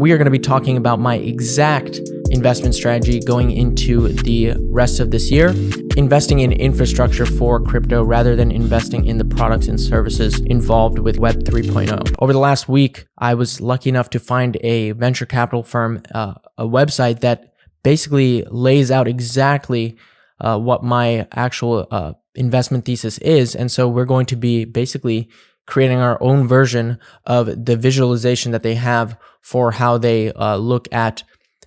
we are going to be talking about my exact investment strategy going into the rest of this year, investing in infrastructure for crypto rather than investing in the products and services involved with Web 3.0. Over the last week, I was lucky enough to find a venture capital firm, a website that basically lays out exactly what my actual investment thesis is. And so we're going to be basically creating our own version of the visualization that they have for how they look at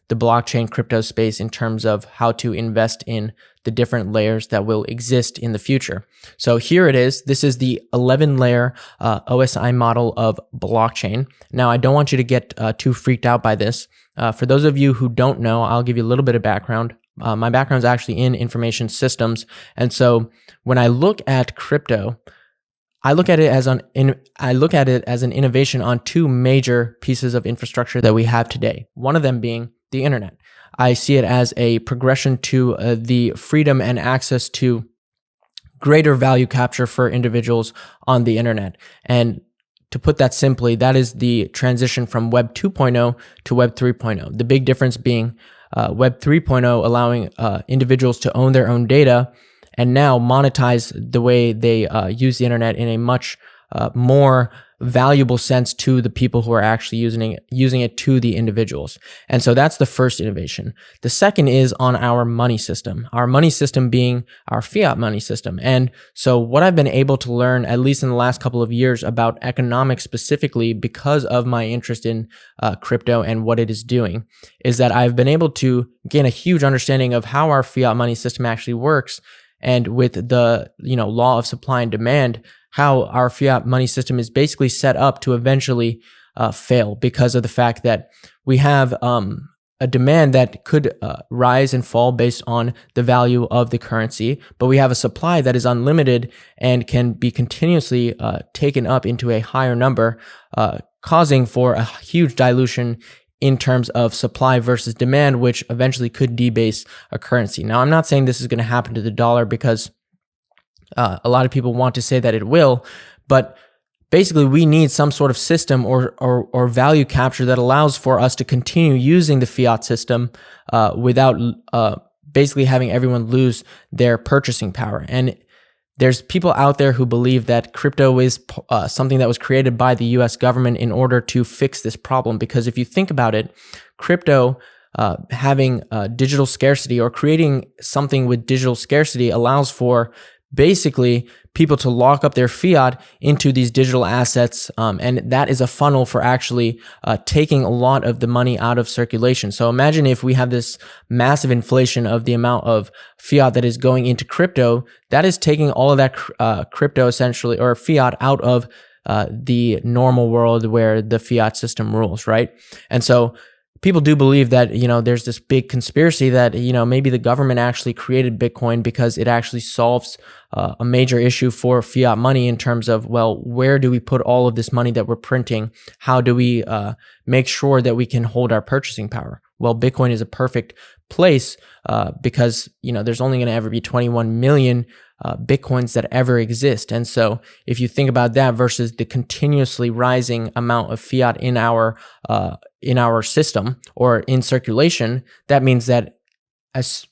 the blockchain crypto space in terms of how to invest in the different layers that will exist in the future. So here it is. This is the 11-layer OSI model of blockchain. Now, I don't want you to get too freaked out by this. For those of you who don't know, I'll give you a little bit of background. My background is actually in information systems. And so when I look at crypto, I look at it as an innovation on two major pieces of infrastructure that we have today. One of them being the internet. I see it as a progression to the freedom and access to greater value capture for individuals on the internet. And to put that simply, that is the transition from Web 2.0 to Web 3.0. The big difference being Web 3.0 allowing individuals to own their own data and now monetize the way they use the internet in a much more valuable sense to the people who are actually using it to the individuals. And so that's the first innovation. The second is on our money system being our fiat money system. And so what I've been able to learn, at least in the last couple of years, about economics specifically because of my interest in crypto and what it is doing, is that I've been able to gain a huge understanding of how our fiat money system actually works. And with the law of supply and demand, how our fiat money system is basically set up to eventually fail because of the fact that we have a demand that could rise and fall based on the value of the currency, but we have a supply that is unlimited and can be continuously taken up into a higher number, causing for a huge dilution in terms of supply versus demand, which eventually could debase a currency. Now, I'm not saying this is going to happen to the dollar because a lot of people want to say that it will, but basically we need some sort of system or value capture that allows for us to continue using the fiat system without basically having everyone lose their purchasing power. And there's people out there who believe that crypto is something that was created by the US government in order to fix this problem. Because if you think about it, crypto having digital scarcity or creating something with digital scarcity allows for basically people to lock up their fiat into these digital assets. And that is a funnel for actually taking a lot of the money out of circulation. So imagine if we have this massive inflation of the amount of fiat that is going into crypto, that is taking all of that crypto essentially, or fiat out of the normal world where the fiat system rules, right? And so people do believe that, there's this big conspiracy that, maybe the government actually created Bitcoin because it actually solves a major issue for fiat money in terms of, well, where do we put all of this money that we're printing? How do we make sure that we can hold our purchasing power? Well, Bitcoin is a perfect place because, there's only going to ever be 21 million Bitcoins that ever exist. And so if you think about that versus the continuously rising amount of fiat in our system or in circulation, that means that as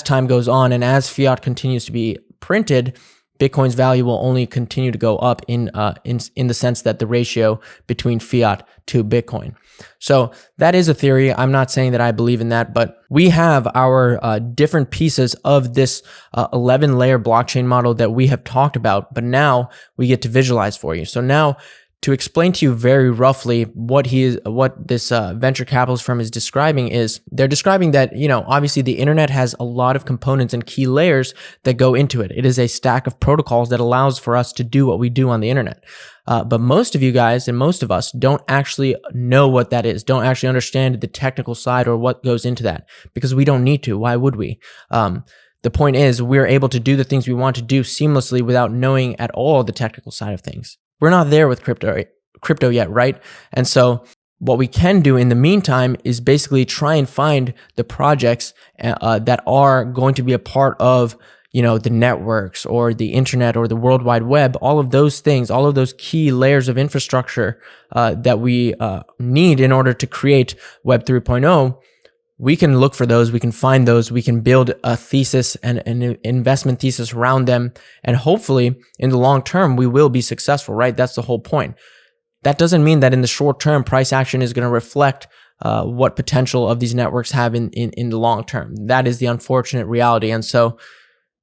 time goes on and as fiat continues to be printed, Bitcoin's value will only continue to go up in the sense that the ratio between fiat to Bitcoin. So that is a theory. I'm not saying that I believe in that, but we have our different pieces of this 11-layer blockchain model that we have talked about, but now we get to visualize for you. So now, to explain to you very roughly what this venture capitalist firm is describing is, they're describing that, obviously the internet has a lot of components and key layers that go into it. It is a stack of protocols that allows for us to do what we do on the internet. But most of you guys and most of us don't actually know what that is, don't actually understand the technical side or what goes into that, because we don't need to. Why would we? The point is, we're able to do the things we want to do seamlessly without knowing at all the technical side of things. We're not there with crypto yet, right? And so what we can do in the meantime is basically try and find the projects that are going to be a part of, the networks or the internet or the World Wide Web, all of those things, all of those key layers of infrastructure that we need in order to create Web 3.0, we can look for those, we can find those, we can build a thesis and an investment thesis around them. And hopefully in the long term, we will be successful, right? That's the whole point. That doesn't mean that in the short term, price action is going to reflect what potential of these networks have in the long term. That is the unfortunate reality. And so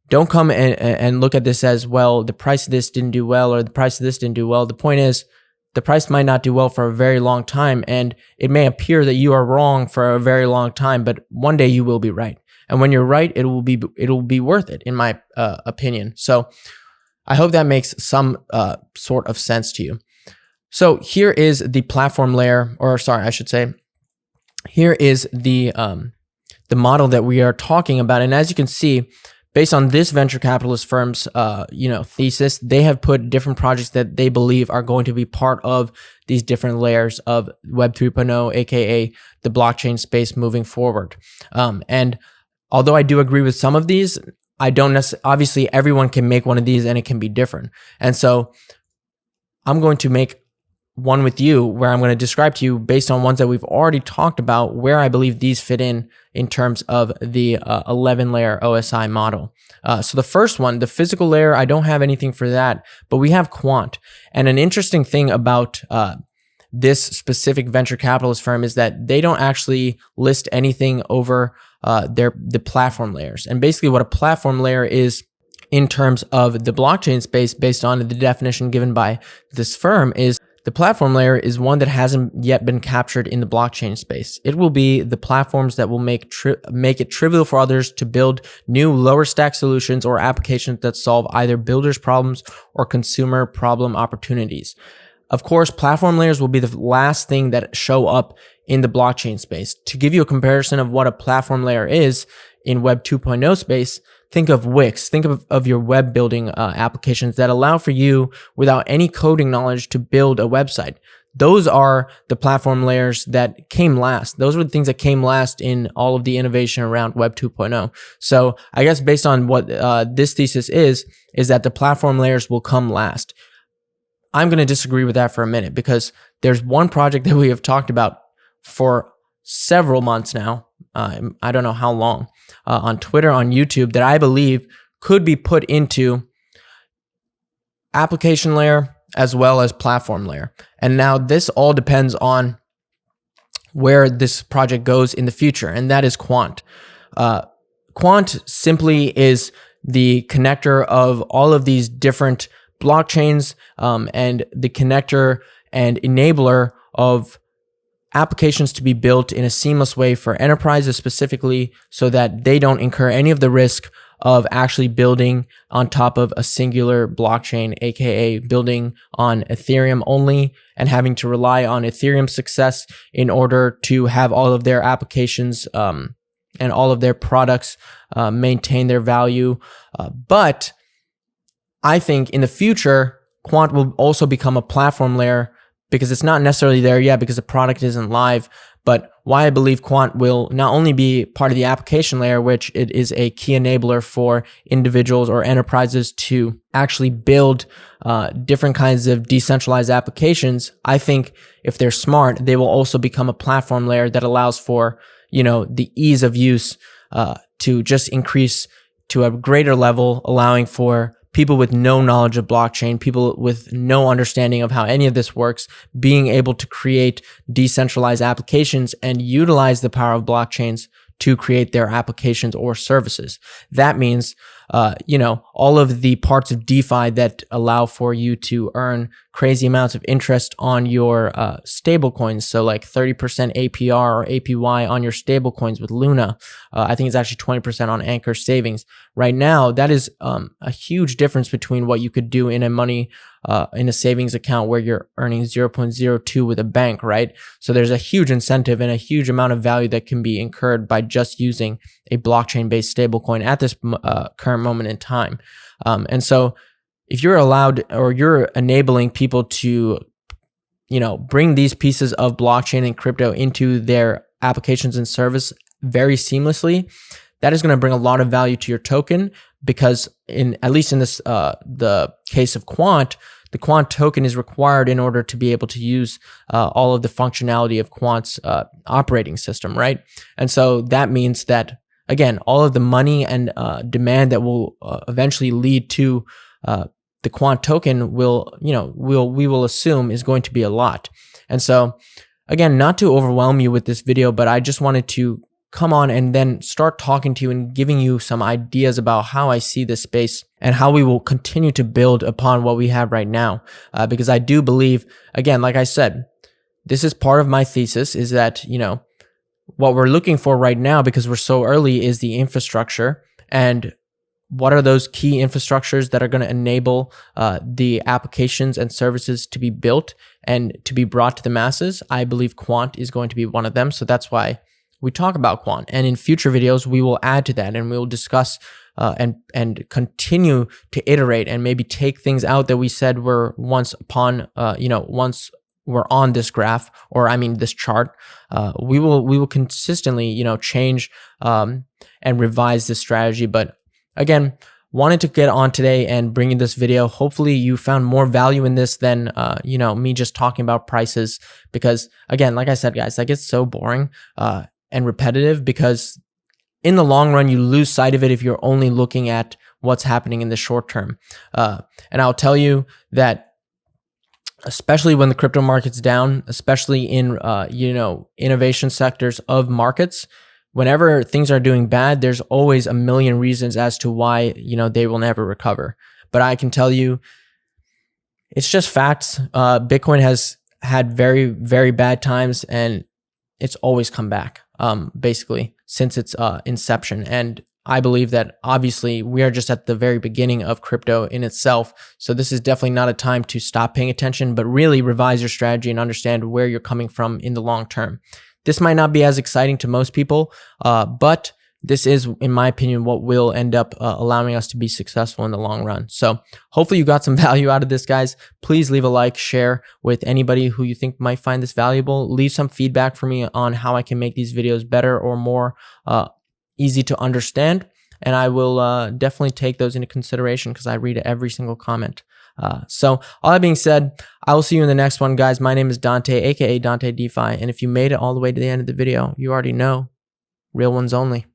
don't come and look at this as, well, the price of this didn't do well or the price of this didn't do well. The point is, the price might not do well for a very long time, and it may appear that you are wrong for a very long time, but one day you will be right. And when you're right, it will be worth it, in my opinion. So I hope that makes some sort of sense to you. So here is the platform layer, or sorry, I should say, here is the model that we are talking about. And as you can see, based on this venture capitalist firm's thesis, they have put different projects that they believe are going to be part of these different layers of Web 3.0, aka the blockchain space moving forward. And although I do agree with some of these, I don't necessarily, obviously everyone can make one of these and it can be different. And so I'm going to make one with you where I'm going to describe to you, based on ones that we've already talked about, where I believe these fit in terms of the 11 layer OSI model. So the first one, the physical layer, I don't have anything for that, but we have Quant. And an interesting thing about this specific venture capitalist firm is that they don't actually list anything over the platform layers. And basically what a platform layer is in terms of the blockchain space, based on the definition given by this firm, is the platform layer is one that hasn't yet been captured in the blockchain space. It will be the platforms that will make it trivial for others to build new lower stack solutions or applications that solve either builders' problems or consumer problem opportunities. Of course, platform layers will be the last thing that show up in the blockchain space. To give you a comparison of what a platform layer is in Web 2.0 space, think of Wix. Think of your web building applications that allow for you, without any coding knowledge, to build a website. Those are the platform layers that came last. Those were the things that came last in all of the innovation around Web 2.0. So I guess based on what this thesis is that the platform layers will come last. I'm going to disagree with that for a minute, because there's one project that we have talked about for several months now. I don't know how long, on Twitter, on YouTube, that I believe could be put into application layer as well as platform layer. And now this all depends on where this project goes in the future, and that is Quant. Quant simply is the connector of all of these different blockchains, and the connector and enabler of applications to be built in a seamless way for enterprises specifically, so that they don't incur any of the risk of actually building on top of a singular blockchain, aka building on Ethereum only and having to rely on Ethereum success in order to have all of their applications and all of their products maintain their value. But I think in the future, Quant will also become a platform layer, because it's not necessarily there yet because the product isn't live. But why I believe Quant will not only be part of the application layer, which it is a key enabler for individuals or enterprises to actually build different kinds of decentralized applications. I think if they're smart, they will also become a platform layer that allows for, the ease of use to just increase to a greater level, allowing for people with no knowledge of blockchain, people with no understanding of how any of this works, being able to create decentralized applications and utilize the power of blockchains to create their applications or services. That means, all of the parts of DeFi that allow for you to earn crazy amounts of interest on your stable coins. So like 30% APR or APY on your stable coins with Luna. I think it's actually 20% on Anchor Savings. Right now, that is a huge difference between what you could do in a savings account where you're earning 0.02 with a bank, right? So there's a huge incentive and a huge amount of value that can be incurred by just using a blockchain-based stablecoin at this current moment in time. And so if you're allowed, or you're enabling people to, bring these pieces of blockchain and crypto into their applications and service very seamlessly, that is going to bring a lot of value to your token, because at least in this the case of Quant, the Quant token is required in order to be able to use all of the functionality of Quant's operating system, right? And so that means that, again, all of the money and demand that will eventually lead to the Quant token we will assume is going to be a lot. And so, again, not to overwhelm you with this video, but I just wanted to come on and then start talking to you and giving you some ideas about how I see this space and how we will continue to build upon what we have right now. Because I do believe, again, like I said, this is part of my thesis, is that, what we're looking for right now, because we're so early, is the infrastructure. And what are those key infrastructures that are going to enable the applications and services to be built and to be brought to the masses? I believe Quant is going to be one of them. So that's why we talk about Quant. And in future videos, we will add to that, and we will discuss and continue to iterate and maybe take things out that we said were once we're on this graph, or this chart. We will consistently, change and revise this strategy. But again, wanted to get on today and bring you this video. Hopefully you found more value in this than, me just talking about prices, because again, like I said, guys, that gets so boring and repetitive, because in the long run, you lose sight of it if you're only looking at what's happening in the short term. And I'll tell you that, especially when the crypto market's down, especially in, innovation sectors of markets, whenever things are doing bad, there's always a million reasons as to why, they will never recover. But I can tell you, it's just facts. Bitcoin has had very, very bad times, and it's always come back, basically, since its inception. And I believe that obviously we are just at the very beginning of crypto in itself. So this is definitely not a time to stop paying attention, but really revise your strategy and understand where you're coming from in the long term. This might not be as exciting to most people, but this is, in my opinion, what will end up allowing us to be successful in the long run. So hopefully you got some value out of this, guys. Please leave a like, share with anybody who you think might find this valuable. Leave some feedback for me on how I can make these videos better or more easy to understand. And I will definitely take those into consideration, because I read every single comment. So all that being said, I will see you in the next one, guys. My name is Dante, aka Dante DeFi. And if you made it all the way to the end of the video, you already know, real ones only.